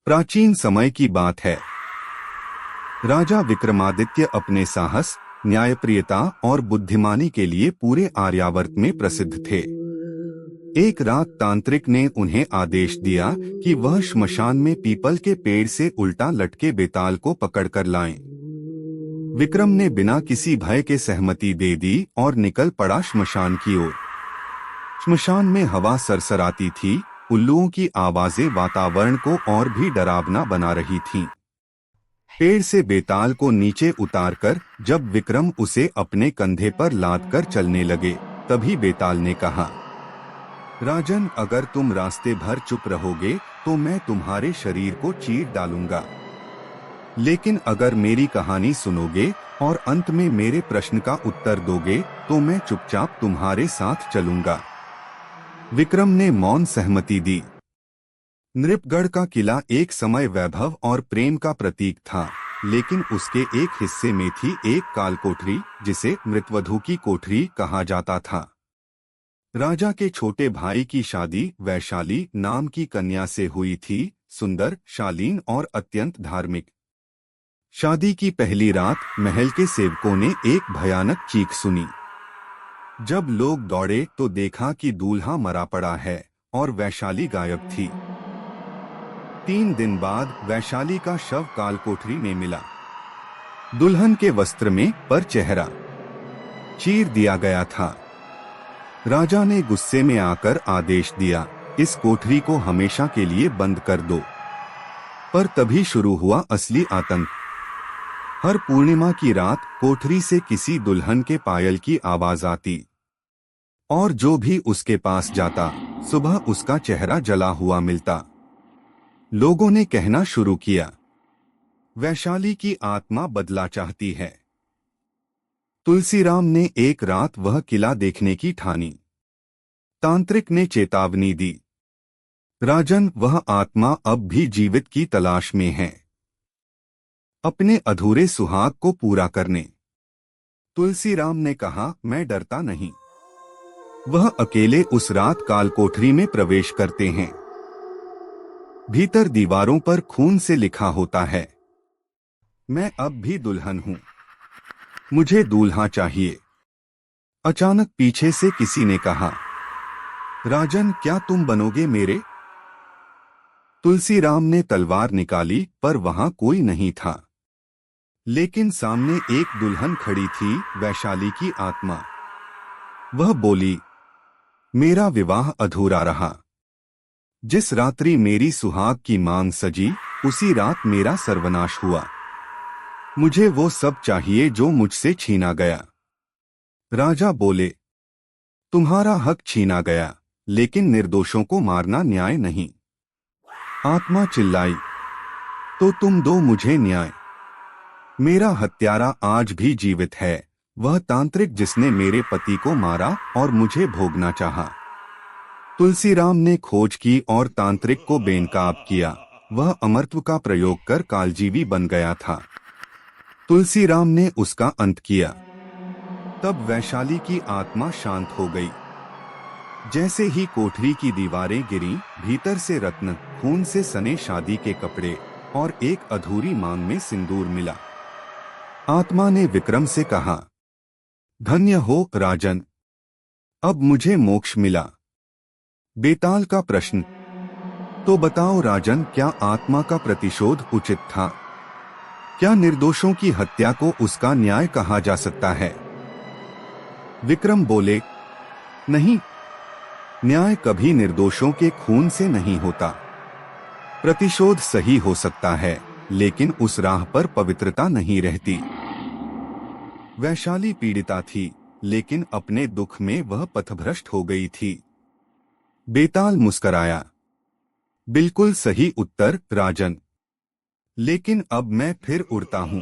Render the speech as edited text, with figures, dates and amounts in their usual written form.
प्राचीन समय की बात है। राजा विक्रमादित्य अपने साहस, न्यायप्रियता और बुद्धिमानी के लिए पूरे आर्यावर्त में प्रसिद्ध थे। एक रात तांत्रिक ने उन्हें आदेश दिया कि वह श्मशान में पीपल के पेड़ से उल्टा लटके बेताल को पकड़कर लाएं। विक्रम ने बिना किसी भय के सहमति दे दी और निकल पड़ा श्मशान की ओर। श्मशान में हवा सरसराती थी, उल्लुओं की आवाजें वातावरण को और भी डरावना बना रही थीं। पेड़ से बेताल को नीचे उतारकर जब विक्रम उसे अपने कंधे पर लादकर चलने लगे, तभी बेताल ने कहा, राजन, अगर तुम रास्ते भर चुप रहोगे तो मैं तुम्हारे शरीर को चीर डालूंगा, लेकिन अगर मेरी कहानी सुनोगे और अंत में मेरे प्रश्न का उत्तर दोगे तो मैं चुपचाप तुम्हारे साथ चलूंगा। विक्रम ने मौन सहमति दी। नृपगढ़ का किला एक समय वैभव और प्रेम का प्रतीक था, लेकिन उसके एक हिस्से में थी एक कालकोठरी जिसे मृतवधू की कोठरी कहा जाता था। राजा के छोटे भाई की शादी वैशाली नाम की कन्या से हुई थी, सुंदर, शालीन और अत्यंत धार्मिक। शादी की पहली रात महल के सेवकों ने एक भयानक चीख सुनी। जब लोग दौड़े तो देखा कि दूल्हा मरा पड़ा है और वैशाली गायब थी। 3 दिन बाद वैशाली का शव कालकोठरी में मिला। दुल्हन के वस्त्र में पर चेहरा चीर दिया गया था। राजा ने गुस्से में आकर आदेश दिया, इस कोठरी को हमेशा के लिए बंद कर दो। पर तभी शुरू हुआ असली आतंक। हर पूर्णिमा की रात कोठरी से किसी दुल्हन के पायल की आवाज आती, और जो भी उसके पास जाता सुबह उसका चेहरा जला हुआ मिलता। लोगों ने कहना शुरू किया, वैशाली की आत्मा बदला चाहती है। तुलसीराम ने एक रात वह किला देखने की ठानी। तांत्रिक ने चेतावनी दी, राजन, वह आत्मा अब भी जीवित की तलाश में है, अपने अधूरे सुहाग को पूरा करने। तुलसीराम ने कहा, मैं डरता नहीं। वह अकेले उस रात कालकोठरी में प्रवेश करते हैं। भीतर दीवारों पर खून से लिखा होता है, मैं अब भी दुल्हन हूं, मुझे दूल्हा चाहिए। अचानक पीछे से किसी ने कहा, राजन, क्या तुम बनोगे मेरे? तुलसीराम ने तलवार निकाली पर वहां कोई नहीं था, लेकिन सामने एक दुल्हन खड़ी थी, वैशाली की आत्मा। वह बोली, मेरा विवाह अधूरा रहा। जिस रात्रि मेरी सुहाग की मांग सजी, उसी रात मेरा सर्वनाश हुआ। मुझे वो सब चाहिए जो मुझसे छीना गया। राजा बोले, तुम्हारा हक छीना गया, लेकिन निर्दोषों को मारना न्याय नहीं। आत्मा चिल्लाई, तो तुम दो मुझे न्याय। मेरा हत्यारा आज भी जीवित है, वह तांत्रिक जिसने मेरे पति को मारा और मुझे भोगना चाहा। तुलसीराम ने खोज की और तांत्रिक को बेनकाब किया। वह अमरत्व का प्रयोग कर कालजीवी बन गया था। तुलसीराम ने उसका अंत किया। तब वैशाली की आत्मा शांत हो गई। जैसे ही कोठरी की दीवारें गिरीं, भीतर से रत्न, खून से सने शादी के कपड़े और एक अधूरी मांग में सिंदूर मिला। आत्मा ने विक्रम से कहा, धन्य हो राजन, अब मुझे मोक्ष मिला। बेताल का प्रश्न, तो बताओ राजन, क्या आत्मा का प्रतिशोध उचित था? क्या निर्दोषों की हत्या को उसका न्याय कहा जा सकता है? विक्रम बोले, नहीं, न्याय कभी निर्दोषों के खून से नहीं होता। प्रतिशोध सही हो सकता है, लेकिन उस राह पर पवित्रता नहीं रहती। वैशाली पीड़िता थी, लेकिन अपने दुख में वह पथभ्रष्ट हो गई थी। बेताल मुस्कराया, बिल्कुल सही उत्तर राजन, लेकिन अब मैं फिर उड़ता हूं।